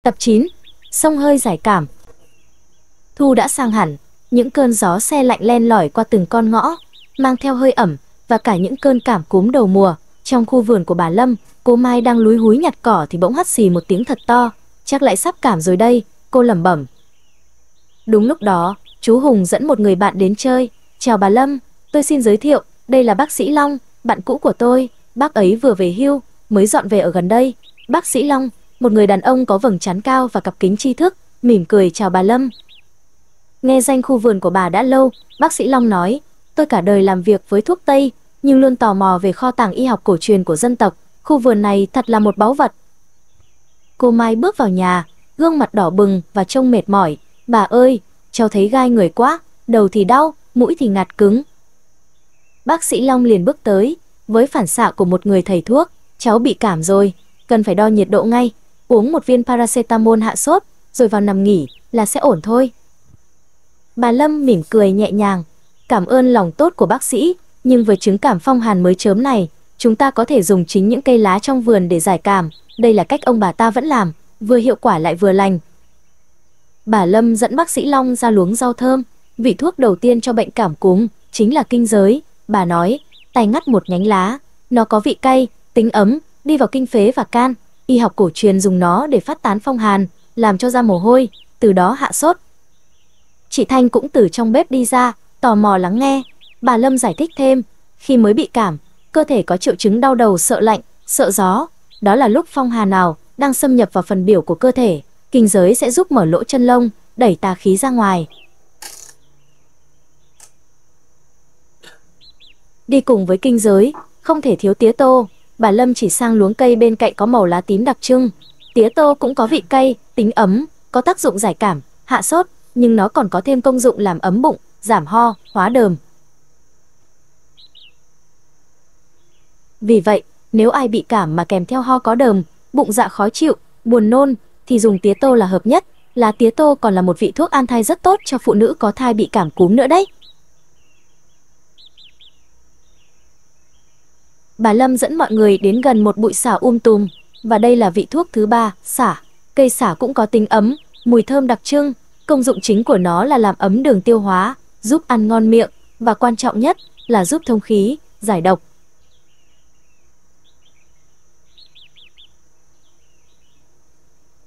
Tập 9. Xông hơi giải cảm. Thu đã sang hẳn, những cơn gió se lạnh len lỏi qua từng con ngõ, mang theo hơi ẩm và cả những cơn cảm cúm đầu mùa. Trong khu vườn của bà Lâm, cô Mai đang lúi húi nhặt cỏ thì bỗng hắt xì một tiếng thật to. Chắc lại sắp cảm rồi đây, cô lẩm bẩm. Đúng lúc đó, chú Hùng dẫn một người bạn đến chơi. Chào bà Lâm, tôi xin giới thiệu, đây là bác sĩ Long, bạn cũ của tôi. Bác ấy vừa về hưu, mới dọn về ở gần đây. Bác sĩ Long, một người đàn ông có vầng trán cao và cặp kính tri thức, mỉm cười chào bà Lâm. Nghe danh khu vườn của bà đã lâu, bác sĩ Long nói, tôi cả đời làm việc với thuốc Tây, nhưng luôn tò mò về kho tàng y học cổ truyền của dân tộc. Khu vườn này thật là một báu vật. Cô Mai bước vào nhà, gương mặt đỏ bừng và trông mệt mỏi. Bà ơi, cháu thấy gai người quá, đầu thì đau, mũi thì ngạt cứng. Bác sĩ Long liền bước tới, với phản xạ của một người thầy thuốc, cháu bị cảm rồi, cần phải đo nhiệt độ ngay, uống một viên paracetamol hạ sốt, rồi vào nằm nghỉ là sẽ ổn thôi. Bà Lâm mỉm cười nhẹ nhàng, cảm ơn lòng tốt của bác sĩ, nhưng với chứng cảm phong hàn mới chớm này, chúng ta có thể dùng chính những cây lá trong vườn để giải cảm. Đây là cách ông bà ta vẫn làm, vừa hiệu quả lại vừa lành. Bà Lâm dẫn bác sĩ Long ra luống rau thơm. Vị thuốc đầu tiên cho bệnh cảm cúm chính là kinh giới. Bà nói, tay ngắt một nhánh lá, nó có vị cay, tính ấm, đi vào kinh phế và can. Y học cổ truyền dùng nó để phát tán phong hàn, làm cho ra mồ hôi, từ đó hạ sốt. Chị Thanh cũng từ trong bếp đi ra, tò mò lắng nghe. Bà Lâm giải thích thêm, khi mới bị cảm, cơ thể có triệu chứng đau đầu, sợ lạnh, sợ gió. Đó là lúc phong hàn nào đang xâm nhập vào phần biểu của cơ thể. Kinh giới sẽ giúp mở lỗ chân lông, đẩy tà khí ra ngoài. Đi cùng với kinh giới, không thể thiếu tía tô. Bà Lâm chỉ sang luống cây bên cạnh có màu lá tím đặc trưng. Tía tô cũng có vị cay, tính ấm, có tác dụng giải cảm, hạ sốt, nhưng nó còn có thêm công dụng làm ấm bụng, giảm ho, hóa đờm. Vì vậy, nếu ai bị cảm mà kèm theo ho có đờm, bụng dạ khó chịu, buồn nôn, thì dùng tía tô là hợp nhất. Lá tía tô còn là một vị thuốc an thai rất tốt cho phụ nữ có thai bị cảm cúm nữa đấy. Bà Lâm dẫn mọi người đến gần một bụi xả tùm, và đây là vị thuốc thứ 3, xả. Cây xả cũng có tính ấm, mùi thơm đặc trưng. Công dụng chính của nó là làm ấm đường tiêu hóa, giúp ăn ngon miệng, và quan trọng nhất là giúp thông khí, giải độc.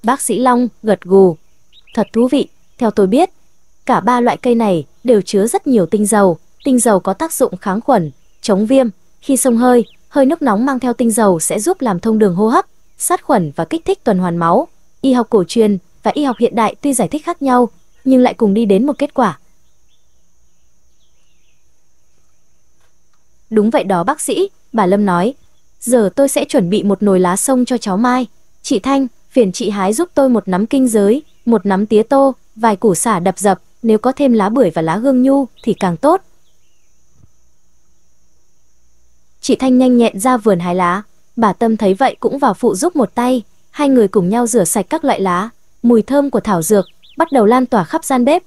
Bác sĩ Long gật gù. Thật thú vị, theo tôi biết, cả 3 loại cây này đều chứa rất nhiều tinh dầu. Tinh dầu có tác dụng kháng khuẩn, chống viêm. Khi xông hơi, hơi nước nóng mang theo tinh dầu sẽ giúp làm thông đường hô hấp, sát khuẩn và kích thích tuần hoàn máu. Y học cổ truyền và y học hiện đại tuy giải thích khác nhau, nhưng lại cùng đi đến một kết quả. Đúng vậy đó bác sĩ, bà Lâm nói. Giờ tôi sẽ chuẩn bị một nồi lá xông cho cháu Mai. Chị Thanh, phiền chị hái giúp tôi một nắm kinh giới, một nắm tía tô, vài củ xả đập dập, nếu có thêm lá bưởi và lá hương nhu thì càng tốt. Chị Thanh nhanh nhẹn ra vườn hái lá, bà Tâm thấy vậy cũng vào phụ giúp một tay. Hai người cùng nhau rửa sạch các loại lá, mùi thơm của thảo dược bắt đầu lan tỏa khắp gian bếp.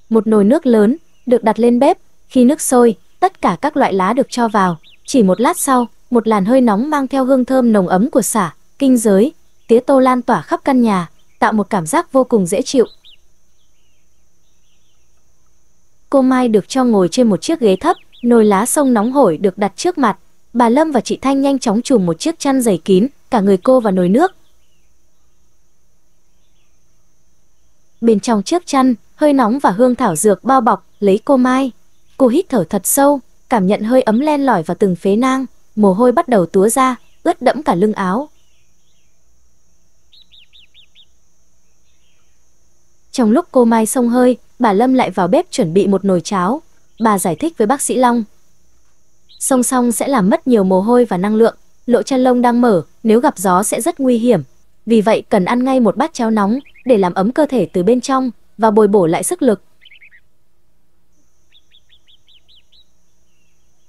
Một nồi nước lớn được đặt lên bếp, khi nước sôi, tất cả các loại lá được cho vào. Chỉ một lát sau, một làn hơi nóng mang theo hương thơm nồng ấm của xả, kinh giới, tía tô lan tỏa khắp căn nhà, tạo một cảm giác vô cùng dễ chịu. Cô Mai được cho ngồi trên một chiếc ghế thấp, nồi lá xông nóng hổi được đặt trước mặt. Bà Lâm và chị Thanh nhanh chóng trùm một chiếc chăn dày kín cả người cô vào nồi nước. Bên trong chiếc chăn, hơi nóng và hương thảo dược bao bọc lấy cô Mai. Cô hít thở thật sâu, cảm nhận hơi ấm len lỏi vào từng phế nang, mồ hôi bắt đầu túa ra, ướt đẫm cả lưng áo. Trong lúc cô Mai xông hơi, bà Lâm lại vào bếp chuẩn bị một nồi cháo. Bà giải thích với bác sĩ Long. Xông xong sẽ làm mất nhiều mồ hôi và năng lượng, lỗ chân lông đang mở, nếu gặp gió sẽ rất nguy hiểm. Vì vậy cần ăn ngay một bát cháo nóng để làm ấm cơ thể từ bên trong và bồi bổ lại sức lực.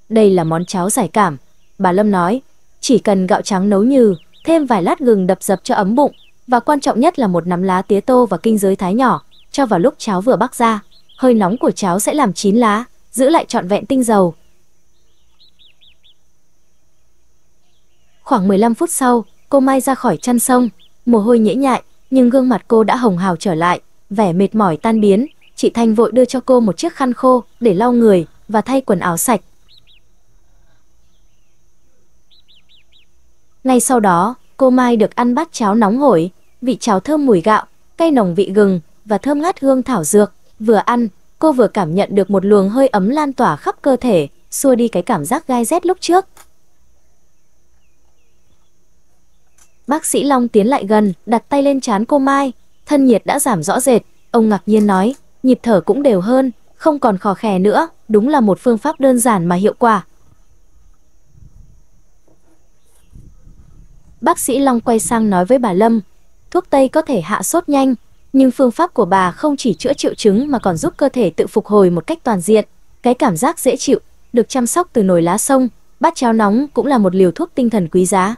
Đây là món cháo giải cảm, bà Lâm nói. Chỉ cần gạo trắng nấu nhừ, thêm vài lát gừng đập dập cho ấm bụng, và quan trọng nhất là một nắm lá tía tô và kinh giới thái nhỏ, cho vào lúc cháo vừa bắc ra. Hơi nóng của cháo sẽ làm chín lá, giữ lại trọn vẹn tinh dầu. Khoảng 15 phút sau, cô Mai ra khỏi chăn sông, mồ hôi nhễ nhại, nhưng gương mặt cô đã hồng hào trở lại, vẻ mệt mỏi tan biến. Chị Thanh vội đưa cho cô một chiếc khăn khô để lau người và thay quần áo sạch. Ngay sau đó, cô Mai được ăn bát cháo nóng hổi, vị cháo thơm mùi gạo, cay nồng vị gừng và thơm ngát hương thảo dược. Vừa ăn, cô vừa cảm nhận được một luồng hơi ấm lan tỏa khắp cơ thể, xua đi cái cảm giác gai rét lúc trước. Bác sĩ Long tiến lại gần, đặt tay lên trán cô Mai, thân nhiệt đã giảm rõ rệt. Ông ngạc nhiên nói, nhịp thở cũng đều hơn, không còn khò khè nữa, đúng là một phương pháp đơn giản mà hiệu quả. Bác sĩ Long quay sang nói với bà Lâm, thuốc tây có thể hạ sốt nhanh, nhưng phương pháp của bà không chỉ chữa triệu chứng mà còn giúp cơ thể tự phục hồi một cách toàn diện. Cái cảm giác dễ chịu, được chăm sóc từ nồi lá sông, bát cháo nóng cũng là một liều thuốc tinh thần quý giá.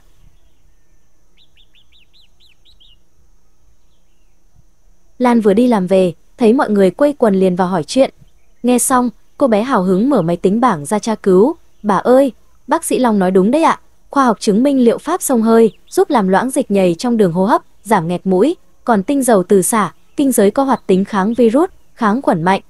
Lan vừa đi làm về, thấy mọi người quây quần liền vào hỏi chuyện. Nghe xong, cô bé hào hứng mở máy tính bảng ra tra cứu. Bà ơi, bác sĩ Long nói đúng đấy ạ. Khoa học chứng minh liệu pháp xông hơi giúp làm loãng dịch nhầy trong đường hô hấp, giảm nghẹt mũi, còn tinh dầu từ xả, kinh giới có hoạt tính kháng virus, kháng khuẩn mạnh.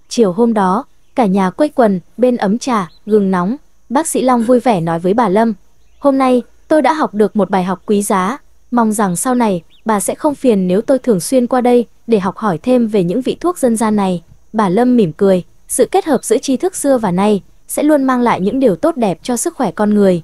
Chiều hôm đó, cả nhà quây quần bên ấm trà, gừng nóng. Bác sĩ Long vui vẻ nói với bà Lâm, hôm nay tôi đã học được một bài học quý giá, mong rằng sau này bà sẽ không phiền nếu tôi thường xuyên qua đây để học hỏi thêm về những vị thuốc dân gian này. Bà Lâm mỉm cười, sự kết hợp giữa tri thức xưa và nay sẽ luôn mang lại những điều tốt đẹp cho sức khỏe con người.